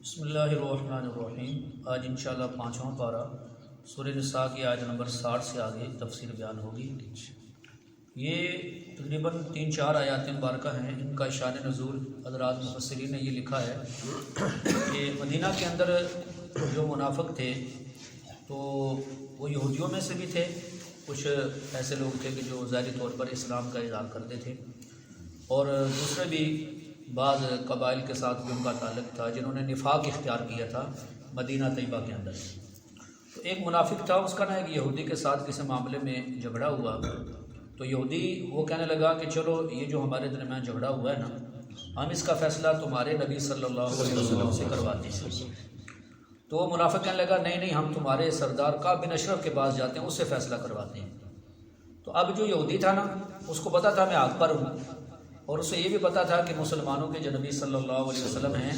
بسم اللہ الرحمن الرحیم۔ آج انشاءاللہ 5واں پارہ سورہ نساء کی آیت نمبر 60 سے آگے تفسیر بیان ہوگی۔ یہ تقریباً 3-4 آیات مبارکہ ہیں۔ ان کا شان نزول حضرات مفسرین نے یہ لکھا ہے کہ مدینہ کے اندر جو منافق تھے تو وہ یہودیوں میں سے بھی تھے، کچھ ایسے لوگ تھے کہ جو ظاہری طور پر اسلام کا اظہار کرتے تھے، اور دوسرے بھی بعض قبائل کے ساتھ بھی ان کا تعلق تھا جنہوں نے نفاق اختیار کیا تھا مدینہ طیبہ کے اندر۔ تو ایک منافق تھا، اس کا نا ایک یہودی کے ساتھ کسی معاملے میں جھگڑا ہوا، تو یہودی وہ کہنے لگا کہ چلو یہ جو ہمارے درمیان جھگڑا ہوا ہے نا، ہم اس کا فیصلہ تمہارے نبی صلی اللہ علیہ وسلم سے کرواتے ہیں۔ تو وہ منافق کہنے لگا نہیں، ہم تمہارے سردار کعب بن اشرف کے پاس جاتے ہیں، اس سے فیصلہ کرواتے ہیں۔ تو اب جو یہودی تھا نا، اس کو پتا تھا میں حق پر ہوں، اور اسے یہ بھی پتا تھا کہ مسلمانوں کے جو نبی صلی اللہ علیہ وسلم ہیں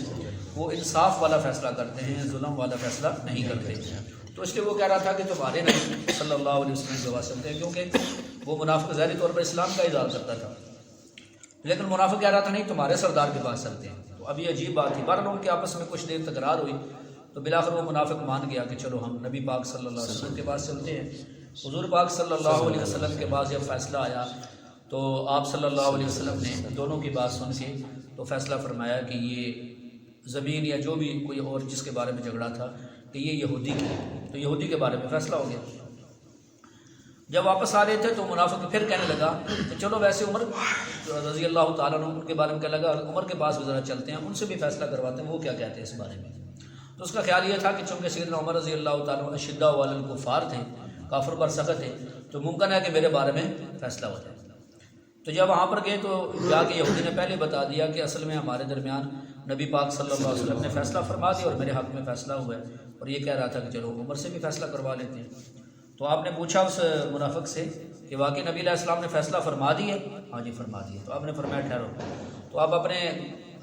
وہ انصاف والا فیصلہ کرتے ہیں، ظلم والا فیصلہ نہیں کرتے۔ تو اس لیے وہ کہہ رہا تھا کہ تمہارے نبی صلی اللہ علیہ وسلم کے پاس چلتے ہیں، کیونکہ وہ منافق ظاہری طور پر اسلام کا اظہار کرتا تھا، لیکن منافق کہہ رہا تھا نہیں تمہارے سردار کے پاس چلتے ہیں۔ تو اب یہ عجیب بات تھی، بہرحال ان کے آپس میں کچھ دیر تکرار ہوئی، تو بالآخر وہ منافق مان گیا کہ چلو ہم نبی پاک صلی اللہ علیہ وسلم کے پاس چلتے ہیں۔ حضور پاک صلی اللہ علیہ وسلم کے پاس جب فیصلہ آیا تو آپ صلی اللہ علیہ وسلم نے دونوں کی بات سن کے تو فیصلہ فرمایا کہ یہ زمین یا جو بھی کوئی اور جس کے بارے میں جھگڑا تھا کہ یہ یہودی کی، تو یہودی کے بارے میں فیصلہ ہو گیا۔ جب واپس آ رہے تھے تو منافق پھر کہنے لگا کہ چلو ویسے عمر رضی اللہ تعالیٰ عنہ ان کے بارے میں کہنے لگا عمر کے پاس بھی ذرا چلتے ہیں، ان سے بھی فیصلہ کرواتے ہیں وہ کیا کہتے ہیں اس بارے میں۔ تو اس کا خیال یہ تھا کہ چونکہ سیدنا عمر رضی اللہ تعالیٰ عنہ اشداء علی الکفار تھے، کافر پر سخت تھے، تو ممکن ہے کہ میرے بارے میں فیصلہ ہو جائے۔ تو جب وہاں پر گئے تو جا کے یہودی نے پہلے بتا دیا کہ اصل میں ہمارے درمیان نبی پاک صلی اللہ علیہ وسلم نے فیصلہ فرما دیا اور میرے حق میں فیصلہ ہوا ہے، اور یہ کہہ رہا تھا کہ چلو عمر سے بھی فیصلہ کروا لیتے ہیں۔ تو آپ نے پوچھا اس منافق سے کہ واقعی نبی علیہ السلام نے فیصلہ فرما دی ہے؟ ہاں جی فرما دی ہے۔ تو آپ نے فرمایا ٹھہرو۔ تو آپ اپنے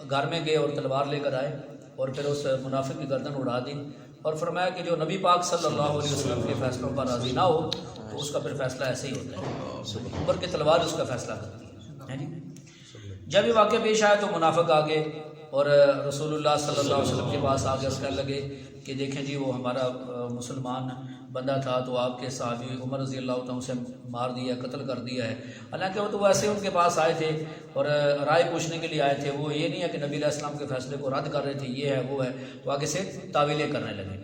گھر میں گئے اور تلوار لے کر آئے اور پھر اس منافق کی گردن اڑا دی اور فرمایا کہ جو نبی پاک صلی اللہ علیہ وسلم کے فیصلوں پر راضی نہ ہو تو اس کا پھر فیصلہ ایسے ہی ہوتا ہے، عمر کی تلوار اس کا فیصلہ کرتی ہے۔ جب یہ واقعہ پیش آیا تو منافق آگے اور رسول اللہ صلی اللہ علیہ وسلم کے پاس آگے اور کہنے لگے کہ دیکھیں جی وہ ہمارا مسلمان بندہ تھا تو آپ کے صحابی عمر رضی اللہ عنہ سے مار دیا، قتل کر دیا ہے۔ حالانکہ وہ تو ویسے ان کے پاس آئے تھے اور رائے پوچھنے کے لیے آئے تھے، وہ یہ نہیں ہے کہ نبی علیہ السلام کے فیصلے کو رد کر رہے تھے، یہ ہے وہ ہے، تو آگے سے تعویلیں کرنے لگے۔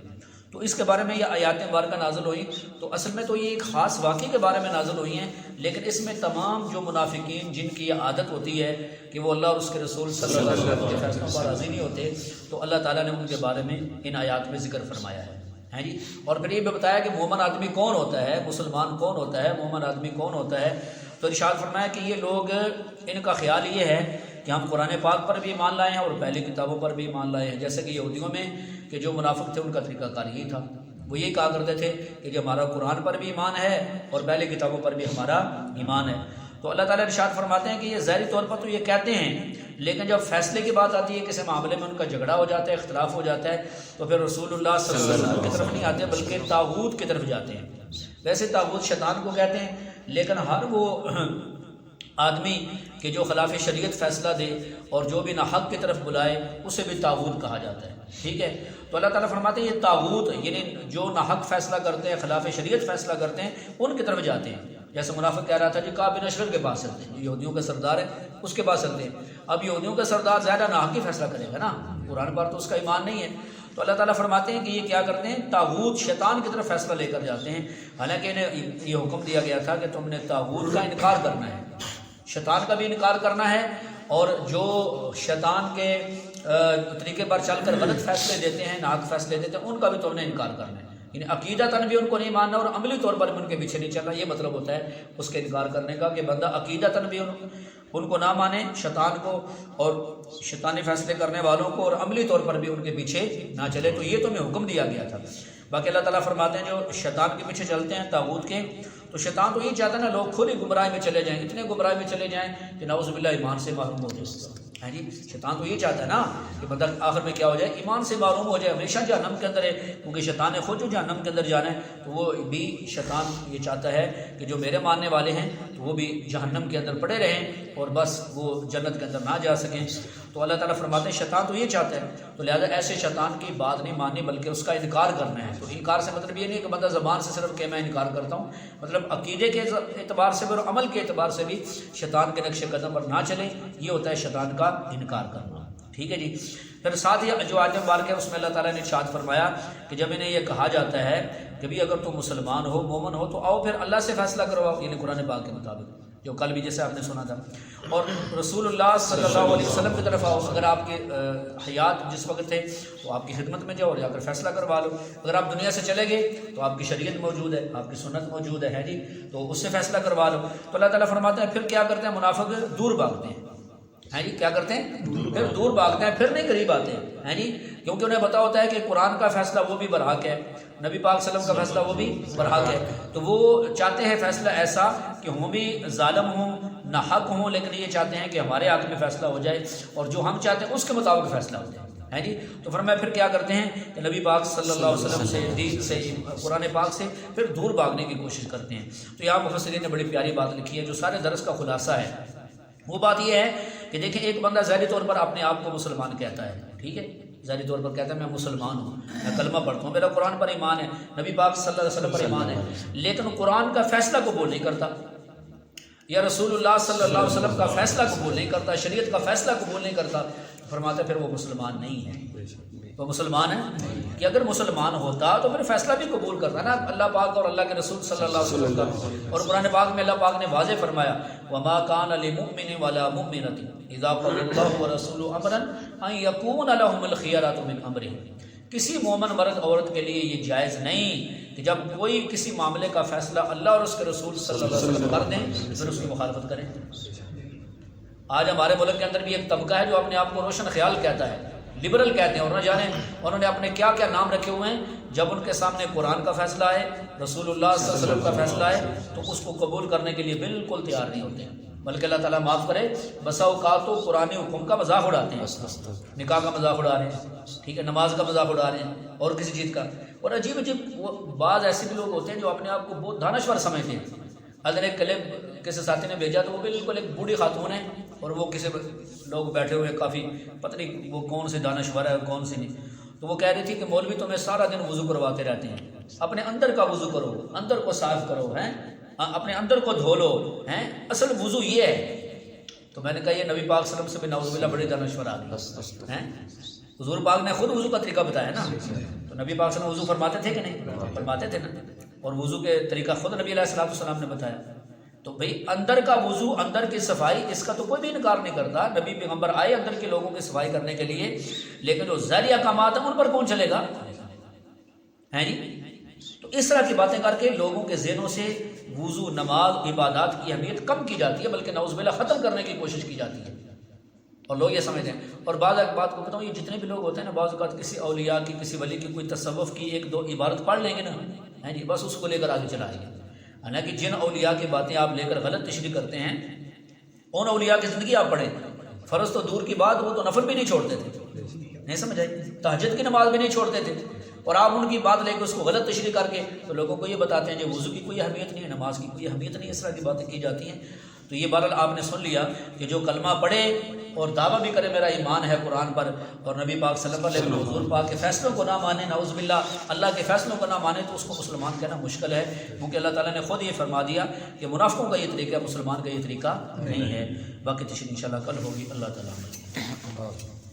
تو اس کے بارے میں یہ آیات مبارکہ نازل ہوئی، تو اصل میں تو یہ ایک خاص واقعے کے بارے میں نازل ہوئی ہیں، لیکن اس میں تمام جو منافقین جن کی یہ عادت ہوتی ہے کہ وہ اللہ اور اس کے رسول صلی اللہ علیہ وسلم کے فیصلوں پر راضی نہیں ہوتے، تو اللہ تعالیٰ نے ان کے بارے میں ان آیات میں ذکر فرمایا ہے جی۔ اور پھر یہ بھی بتایا کہ مومن آدمی کون ہوتا ہے، مسلمان کون ہوتا ہے، مومن آدمی کون ہوتا ہے۔ تو ارشاد فرمایا کہ یہ لوگ ان کا خیال یہ ہے کہ ہم قرآن پاک پر بھی ایمان لائے ہیں اور پہلی کتابوں پر بھی ایمان لائے ہیں، جیسے کہ یہودیوں میں کہ جو منافق تھے ان کا طریقہ کار یہی تھا، وہ یہی کہا کرتے تھے کہ جو ہمارا قرآن پر بھی ایمان ہے اور پہلی کتابوں پر بھی ہمارا ایمان ہے۔ تو اللہ تعالیٰ ارشاد فرماتے ہیں کہ یہ ظاہری طور پر تو یہ کہتے ہیں، لیکن جب فیصلے کی بات آتی ہے، کسی معاملے میں ان کا جھگڑا ہو جاتا ہے، اختلاف ہو جاتا ہے، تو پھر رسول اللہ صلی اللہ علیہ وسلم کی طرف نہیں آتے بلکہ طاغوت کی طرف جاتے ہیں۔ ویسے طاغوت شیطان کو کہتے ہیں، لیکن ہر وہ آدمی کہ جو خلاف شریعت فیصلہ دے اور جو بھی ناحق کی طرف بلائے اسے بھی طاغوت کہا جاتا ہے، ٹھیک ہے۔ تو اللہ تعالیٰ فرماتے ہیں یہ طاغوت یعنی جو ناحق فیصلہ کرتے ہیں، خلاف شریعت فیصلہ کرتے ہیں، ان کی طرف جاتے ہیں۔ جیسے منافق کہہ رہا تھا جی کعب بن اشرف کے پاس چلتے ہیں، جو یہودیوں کا سردار ہے اس کے پاس چلتے ہیں۔ اب یہودیوں کا سردار زیادہ ناحق ہی فیصلہ کرے گا نا، قرآن پر تو اس کا ایمان نہیں ہے۔ تو اللہ تعالیٰ فرماتے ہیں کہ یہ کیا کرتے ہیں، طاغوت شیطان کی طرف فیصلہ لے کر جاتے ہیں، حالانکہ انہیں یہ حکم دیا گیا تھا کہ تم نے طاغوت کا انکار کرنا ہے، شیطان کا بھی انکار کرنا ہے، اور جو شیطان کے طریقے پر چل کر غلط فیصلے دیتے ہیں، ناحق فیصلے دیتے ہیں، ان کا بھی تم نے انکار کرنا ہے۔ یعنی عقیدتاً بھی ان کو نہیں ماننا اور عملی طور پر بھی ان کے پیچھے نہیں چلنا، یہ مطلب ہوتا ہے اس کے انکار کرنے کا، کہ بندہ عقیدتاً بھی ان کو نہ مانے، شیطان کو اور شیطانی فیصلے کرنے والوں کو، اور عملی طور پر بھی ان کے پیچھے نہ چلے۔ تو یہ تمہیں حکم دیا گیا تھا۔ باقی اللہ تعالیٰ فرماتے ہیں جو شیطان کے پیچھے چلتے ہیں طاغوت کے، تو شیطان تو یہ چاہتا ہے نا لوگ کھلی گمراہی میں چلے جائیں، اتنے گمراہی میں چلے جائیں کہ نعوذ باللہ ایمان سے محروم ہو جائے جی۔ شیطان تو یہ چاہتا ہے نا کہ بندہ آخر میں کیا ہو جائے، ایمان سے محروم ہو جائے، ہمیشہ جہنم کے اندر ہے، کیونکہ شیطان نے خود جو جہنم کے اندر جانا ہے، تو وہ بھی شیطان یہ چاہتا ہے کہ جو میرے ماننے والے ہیں تو وہ بھی جہنم کے اندر پڑے رہیں اور بس وہ جنت کے اندر نہ جا سکیں۔ تو اللہ تعالیٰ فرماتے ہیں شیطان تو یہ چاہتا ہے، تو لہٰذا ایسے شیطان کی بات نہیں ماننی بلکہ اس کا انکار کرنا ہے۔ تو انکار سے مطلب یہ نہیں کہ بندہ زبان سے صرف کہ میں انکار کرتا ہوں، مطلب عقیدے کے اعتبار سے بھی اور عمل کے اعتبار سے بھی شیطان کے نقش قدم پر نہ چلیں، یہ ہوتا ہے شیطان کا انکار کرنا۔ ٹھیک ہے جی۔ پھر ساتھ ہی جو آیت مبارکہ ہے اس میں اللہ تعالیٰ نے ارشاد فرمایا کہ جب انہیں یہ کہا جاتا ہے کہ بھی اگر تم مسلمان ہو مومن ہو تو آؤ پھر اللہ سے فیصلہ کرواؤ، یعنی قرآن پاک کے مطابق، جو کل بھی جیسے آپ نے سنا تھا، اور رسول اللہ صلی اللہ علیہ وسلم کی طرف آؤ، اگر آپ کے حیات جس وقت تھے تو آپ کی خدمت میں جاؤ اور جا کر فیصلہ کروا لو، اگر آپ دنیا سے چلے گئے تو آپ کی شریعت موجود ہے، آپ کی سنت موجود ہے جی، تو اس سے فیصلہ کروا لو۔ تو اللہ تعالیٰ فرماتے ہیں پھر کیا کرتے ہیں منافق دور بھاگتے ہیں جی، کیا کرتے ہیں پھر دور بھاگتے ہیں، پھر نہیں قریب آتے ہیں جی، کیونکہ انہیں پتا ہوتا ہے کہ قرآن کا فیصلہ وہ بھی برحق ہے، نبی پاک صلی اللہ علیہ وسلم کا فیصلہ وہ بھی برحق ہے، تو وہ چاہتے ہیں فیصلہ ایسا کہ ہم بھی ظالم ہوں نہ حق ہوں، لیکن یہ چاہتے ہیں کہ ہمارے حق میں فیصلہ ہو جائے اور جو ہم چاہتے ہیں اس کے مطابق فیصلہ ہو جائے جی۔ تو فرمایا پھر کیا کرتے ہیں کہ نبی پاک صلی اللہ علیہ وسلم سے، دین سے، قرآن پاک سے پھر دور بھاگنے کی کوشش کرتے ہیں۔ تو یہاں مفسرین نے بڑی پیاری بات لکھی ہے جو سارے درس کا خلاصہ ہے، وہ بات یہ ہے کہ دیکھیں ایک بندہ ظاہری طور پر اپنے آپ کو مسلمان کہتا ہے، ٹھیک ہے، ظاہری طور پر کہتا ہے میں مسلمان ہوں، میں کلمہ پڑھتا ہوں، میرا قرآن پر ایمان ہے، نبی پاک صلی اللہ علیہ وسلم پر ایمان ہے، لیکن قرآن کا فیصلہ قبول نہیں کرتا یا رسول اللہ صلی اللہ علیہ وسلم کا فیصلہ قبول نہیں کرتا، شریعت کا فیصلہ قبول نہیں کرتا، فرماتے پھر وہ مسلمان نہیں ہے۔ وہ مسلمان ہے کہ اگر مسلمان ہوتا تو پھر فیصلہ بھی قبول کرتا نا اللہ پاک اور اللہ کے رسول صلی اللہ علیہ وسلم کا، اور قرآن پاک میں اللہ پاک نے واضح فرمایا وما کان لمؤمن ولا مؤمنۃ اذا قضى اللہ ورسولہ امرا ان یکون لهم الخیرۃ من امرهم، کسی مومن مرد عورت کے لیے یہ جائز نہیں کہ جب کوئی کسی معاملے کا فیصلہ اللہ اور اس کے رسول صلی اللہ علیہ وسلم کر دیں پھر اس کی مخالفت کریں۔ آج ہمارے ملک کے اندر بھی ایک طبقہ ہے جو اپنے آپ کو روشن خیال کہتا ہے، لبرل کہتے ہیں، اور نہ جانے انہوں نے اپنے کیا کیا نام رکھے ہوئے ہیں، جب ان کے سامنے قرآن کا فیصلہ ہے، رسول اللہ صلی اللہ علیہ وسلم کا فیصلہ ہے تو اس کو قبول کرنے کے لیے بالکل تیار نہیں ہوتے ہیں، بلکہ اللہ تعالیٰ معاف کرے بسا اوقات تو قرآن حکم کا مذاق اڑاتے ہیں، نکاح کا مذاق اڑا رہے ہیں، ٹھیک ہے، نماز کا مذاق اڑا رہے ہیں اور کسی چیز کا، اور عجیب عجیب وہ بعض ایسے بھی لوگ ہوتے ہیں جو اپنے آپ کو بہت دانشور سمجھتے ہیں۔ اگر ایک کلپ کسی ساتھی نے بھیجا تو وہ بالکل ایک بوڑھی خاتون ہے اور وہ کسی لوگ بیٹھے ہوئے کافی پتہ نہیں وہ کون سے دانشور ہے اور کون سے نہیں، تو وہ کہہ رہی تھی کہ مولوی تمہیں سارا دن وضو کرواتے رہتے ہیں، اپنے اندر کا وضو کرو، اندر کو صاف کرو ہیں، اپنے اندر کو دھو لو ہیں، اصل وضو یہ ہے۔ تو میں نے کہا یہ نبی پاک صلی اللہ علیہ وسلم سے بھی نعوذ باللہ بڑے دانشور آدمی ہیں، حضور پاک نے خود وضو کا طریقہ بتایا نا، تو نبی پاک صلی اللہ علیہ وسلم وضو فرماتے تھے کہ نہیں؟ فرماتے تھے نا، اور وضو کے طریقہ خود نبی علیہ السلام نے بتایا۔ تو بھئی اندر کا وضو، اندر کی صفائی، اس کا تو کوئی بھی انکار نہیں کرتا، نبی پیغمبر آئے اندر کے لوگوں کی صفائی کرنے کے لیے، لیکن جو ظاہری احکامات ہیں ان پر کون چلے گا ہیں جی؟ تو اس طرح کی باتیں کر کے لوگوں کے ذہنوں سے وضو، نماز، عبادات کی اہمیت کم کی جاتی ہے، بلکہ نعوذ باللہ ختم کرنے کی کوشش کی جاتی ہے، اور لوگ یہ سمجھتے ہیں۔ اور بعض ایک بات کو بتاؤں، یہ جتنے بھی لوگ ہوتے ہیں نا، بعض اوقات کسی اولیاء کی، کسی ولی کی کوئی تصوف کی ایک دو عبارت پڑھ لیں گے نا ہیں جی، بس اس کو لے کر آگے چلائیں گے، حالانکہ جن اولیاء کی باتیں آپ لے کر غلط تشریح کرتے ہیں ان اولیاء کی زندگی آپ پڑھیں، فرض تو دور کی بات، وہ تو نفل بھی نہیں چھوڑتے تھے، نہیں سمجھ آئی، تہجد کی نماز بھی نہیں چھوڑتے تھے، اور آپ ان کی بات لے کے اس کو غلط تشریح کر کے تو لوگوں کو یہ بتاتے ہیں کہ وضو کی کوئی اہمیت نہیں ہے، نماز کی کوئی اہمیت نہیں، اس طرح کی باتیں کی جاتی ہیں۔ تو یہ بہرحال آپ نے سن لیا کہ جو کلمہ پڑھے اور دعویٰ بھی کرے میرا ایمان ہے قرآن پر اور نبی پاک صلی اللہ علیہ وسلم، حضور پاک کے فیصلوں کو نہ مانے، نعوذ باللہ اللہ کے فیصلوں کو نہ مانے، تو اس کو مسلمان کہنا مشکل ہے، کیونکہ اللہ تعالیٰ نے خود یہ فرما دیا کہ منافقوں کا یہ طریقہ، مسلمان کا یہ طریقہ نہیں ہے۔ باقی تشریح انشاءاللہ کل ہوگی، اللہ تعالیٰ